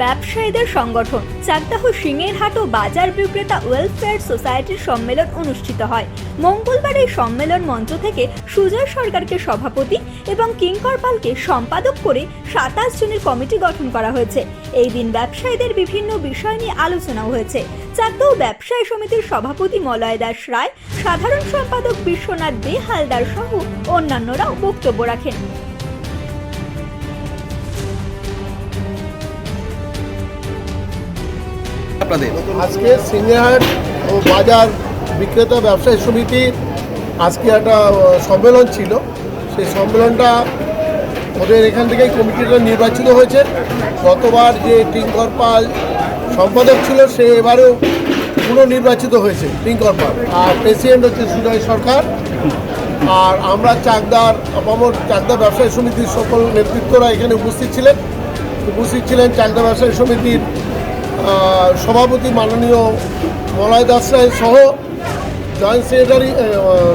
ব্যবসায়ীদের সংগঠন চাকদাহ সিংহেরহাট ও বাজার বিক্রেতা ওয়েলফেয়ার সোসাইটির সম্মেলন অনুষ্ঠিত হয়। মঙ্গলবার এই সম্মেলন মঞ্চ থেকে সুজয় সরকারকে সভাপতি এবং কিঙ্কর পালকে সম্পাদক করে 27 জনের কমিটি গঠন করা হয়েছে। এই দিন ব্যবসায়ীদের বিভিন্ন বিষয় নিয়ে আলোচনাও হয়েছে। চাকদাহ ব্যবসায়ী সমিতির সভাপতি মলয় দাস রায়, সাধারণ সম্পাদক বিশ্বনাথ দে হালদার সহ অন্যান্যরাও বক্তব্য রাখেন। আজকে সিংহেরহাট ও বাজার বিক্রেতা ব্যবসায়ী সমিতির আজকে একটা সম্মেলন ছিল। সেই সম্মেলনটা ওদের এখান থেকেই কমিটিটা নির্বাচিত হয়েছে। গতবার যে টিঙ্কর পাল সম্পাদক ছিল সে এবারেও পুনর্নির্বাচিত হয়েছে টিঙ্কর পাল, আর প্রেসিডেন্ট হচ্ছে সুজয় সরকার। আর আমরা চাকদার আপামর চাকদা ব্যবসায়ী সমিতির সকল নেতৃত্বরা এখানে উপস্থিত ছিলেন। চাকদা ব্যবসায়ী সমিতির সভাপতি মাননীয় মলয় দাস রায় সহ জয়েন্ট সেক্রেটারি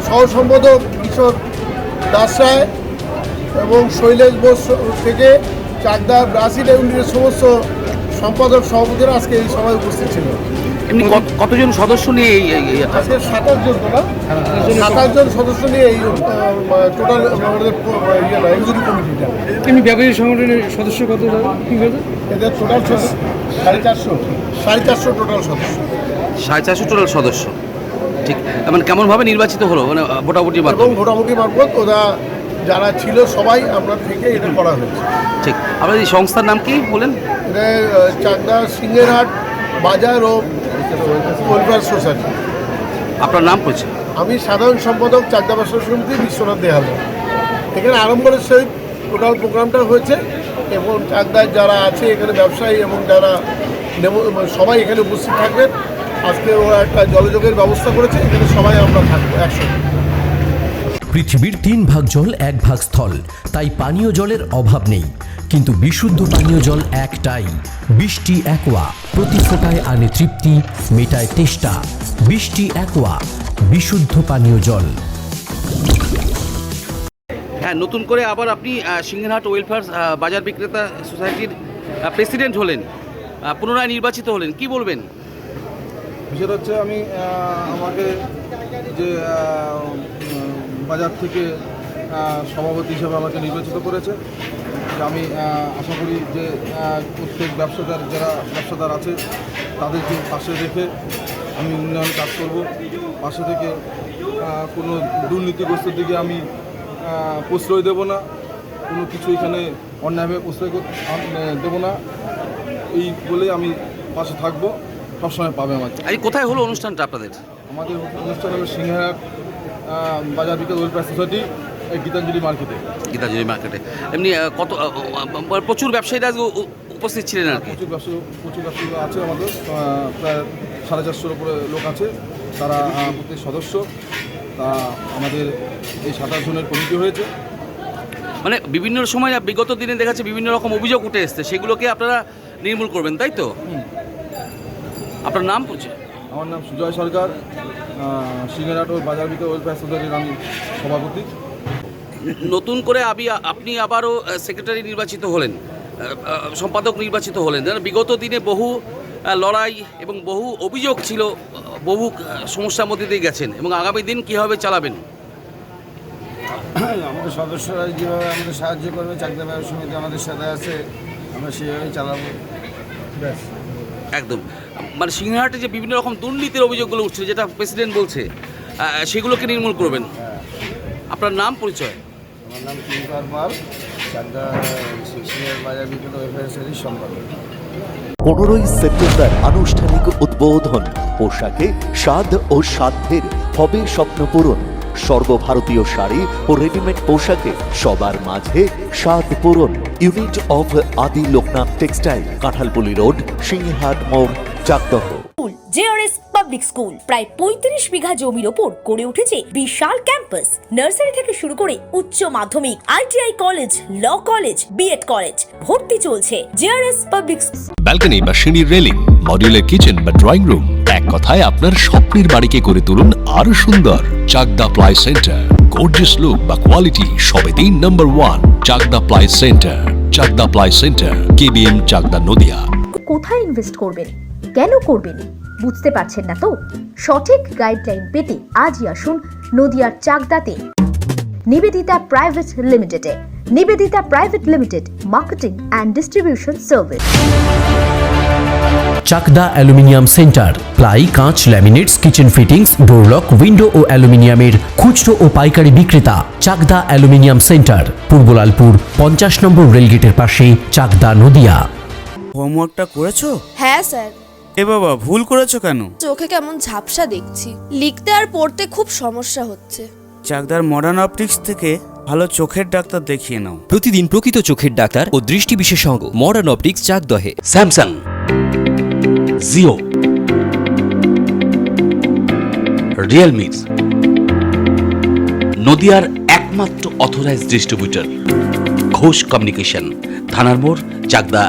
সহ সম্পাদক কিশোর দাস রায় এবং শৈলেশ বোস থেকে চাকদা ব্রাজিল ইউনিটের সমস্ত সম্পাদক সভাপতিরা আজকে এই সভায় উপস্থিত ছিল। এমনি কতজন সদস্য নিয়ে আজকে 27 জন না 27 জন সদস্য নিয়ে এই টোটাল আমাদের এক্সিকিউটিভ কমিটিটা। এমনি ব্যবসায়ী সংগঠনের সদস্য কত এদের টোটাল 450 টোটাল সদস্য। 450 টোটাল সদস্য, ঠিক। মানে কেমনভাবে নির্বাচিত হলো, মানে ভোটাভুটি এবং ভোটাভুটি মারফত ওরা যারা ছিল সবাই আমরা থেকে এটা করা হয়েছে। ঠিক। আপনার এই সংস্থার নাম কি বলেন? এটা চাকদা সিংহেরহাট বাজার ও ওয়েলফেয়ার সোসাইটি। আপনার নাম পরিচয়? আমি সাধারণ সম্পাদক চাকদা ব্যবসায়ী সমিতি বিশ্বনাথ দে হালদার। এখানে আড়ম্বরের সহিত টোটাল প্রোগ্রামটা হয়েছে এবং চাকদায় যারা আছে এখানে ব্যবসায়ী এবং যারা সবাই এখানে উপস্থিত থাকবেন। আজকে ওরা একটা জলযোগের ব্যবস্থা করেছে, এখানে সবাই আমরা থাকবো একসঙ্গে। পৃথিবীর 3 ভাগ জল 1 ভাগ স্থল, তাই পানীয় জলের অভাব নেই। কিন্তু বিশুদ্ধ পানীয় জল একটাই, বৃষ্টি অ্যাকোয়া। প্রতি ফোঁটায় আনে তৃপ্তি, মেটায় তেষ্টা। বৃষ্টি অ্যাকোয়া, বিশুদ্ধ পানীয় জল। হ্যাঁ, নতুন করে আবার আপনি সিংহেরহাট ওয়েলফেয়ার বাজার বিক্রেতা সোসাইটির প্রেসিডেন্ট হলেন, পুনরায় নির্বাচিত হলেন, কি বলবেন? বিষয়টা হচ্ছে আমাকে যে বাজার থেকে সভাপতি হিসেবে আমাকে নির্বাচিত করেছে। আমি আশা করি যে প্রত্যেক যারা ব্যবসাদার আছে তাদেরকে পাশে রেখে আমি উন্নয়ন কাজ করব। পাশে থেকে কোনো দুর্নীতিগ্রস্তের দিকে আমি প্রশ্রয় দেব না, কোনো কিছু এখানে অন্যায়ভাবে প্রশ্রয় দেবো না। এই বলে আমি পাশে থাকবো, সবসময় পাবে আমাকে। আজ কোথায় হলো অনুষ্ঠানটা আপনাদের? আমাদের অনুষ্ঠান হলো সিংহেরহাট বাজার বিক্রেতা ওয়েলফেয়ার সোসাইটি, গীতাঞ্জলি মার্কেটে। গীতাঞ্জলি মার্কেটে এমনি কত প্রচুর ব্যবসায়ীরা উপস্থিত ছিলেন আর কি? প্রচুর ব্যবসায়ী আছে আমাদের, প্রায় 450-এর উপরে লোক আছে। তারা প্রত্যেক সদস্য। তা আমাদের এই 27 জনের কমিটি হয়েছে। মানে বিভিন্ন সময় বিগত দিনে দেখা যাচ্ছে বিভিন্ন রকম অভিযোগ উঠে এসছে, সেগুলোকে আপনারা নির্মূল করবেন, তাই তো? আপনার নাম পরিচয়? আমার নাম সুজয় সরকার, সিংহেরহাট ও বাজার বিক্রেতা ওয়েলফেয়ার সোসাইটির আমি সভাপতি। নতুন করে আপনি আবারও সেক্রেটারি নির্বাচিত হলেন, সম্পাদক নির্বাচিত হলেন। বিগত দিনে বহু লড়াই এবং বহু অভিযোগ ছিল, বহু সমস্যার মধ্যে দিয়ে গেছেন, এবং আগামী দিন কীভাবে চালাবেন? আমাদের সদস্যরা যেভাবে আমাদের সাহায্য করবে, চাকদা ব্যবসায়ী সমিতি আমাদের সাথে আছে, আমরা সেভাবেই চালাবো। ব্যাস, একদম। মানে সিংহেরহাটে যে বিভিন্ন রকম দুর্নীতির অভিযোগগুলো উঠছে, যেটা প্রেসিডেন্ট বলছে, সেগুলোকে নির্মূল করবেন। আপনার নাম পরিচয়? আমার নাম কিঙ্কর পাল, চাকদা সিংহেরহাট বাজার বিক্রেতা ওয়েলফেয়ার সোসাইটির সম্পাদক। 15ই সেপ্টেম্বর আনুষ্ঠানিক উদ্বোধন। পোশাকে স্বাদ ও সাধ্যের হবে স্বপ্নপূরণ। সর্বভারতীয় শাড়ি ও রেডিমেড পোশাকে সবার মাঝে স্বাদ পূরণ। ইউনিট অফ আদি লোকনাথ টেক্সটাইল, কাঁঠালপুলি রোড, সিংহেরহাট মোড়, চাকদহ। জেআরএস পাবলিক স্কুল প্রায় 35 বিঘা জমির ওপর গড়ে উঠেছে বিশাল ক্যাম্পাস। নার্সারি থেকে শুরু করে উচ্চ মাধ্যমিক, ITI college, law college, B Ed college, ভর্তি চলছে। জেআরএস পাবলিক ব্যালকনি বা সিঁড়ির রেলিং, মডিউলার কিচেন বা ড্রয়িং রুম, এক কথায় আপনার স্বপ্নের বাড়িকে করে তুলুন আরো সুন্দর। Chakdah ply centre, gorgeous look বা কোয়ালিটি সবে 3 number 1। Chakdah ply centre, Chakdah ply centre, KBM, Chakdah, Nadia. কোথায় ইনভেস্ট করবেন, কেন করবেন, বুঝতে পারছেন না তো? সঠিক গাইডলাইন পেতে আজই আসুন নদিয়ার চাকদাতে নিবেদিতা প্রাইভেট লিমিটেডে। Nivedita private limited, marketing and distribution service. Chakdah aluminium centre, ply, কাঁচ, laminates, kitchen fittings, door lock, window ও অ্যালুমিনিয়ামের খুচরো ও পাইকারি বিক্রেতা। চাকদা অ্যালুমিনিয়াম সেন্টার, পূর্বলালপুর 50 নম্বর রেলগেটের পাশে, চাকদা, নদিয়া। হোমওয়ার্কটা করেছো? হ্যাঁ স্যার। এ বাবা, ভুল করেছো কেন? চোখে কেমন ঝাপসা দেখছি, লিখতে আর পড়তে খুব সমস্যা হচ্ছে। চাকদার মডার্ন অপটিক্স থেকে ভালো চোখের ডাক্তার দেখিয়ে নাও। প্রতিদিন প্রকৃত চোখের ডাক্তার ও দৃষ্টি বিশেষজ্ঞ মডার্ন অপটিক্স, চাকদহে। স্যামসাং, জিও, রিয়েলমি, নদিয়ার একমাত্র অথরাইজড ডিস্ট্রিবিউটর ঘোষ কমিউনিকেশন, থানার মোড়, চাকদা।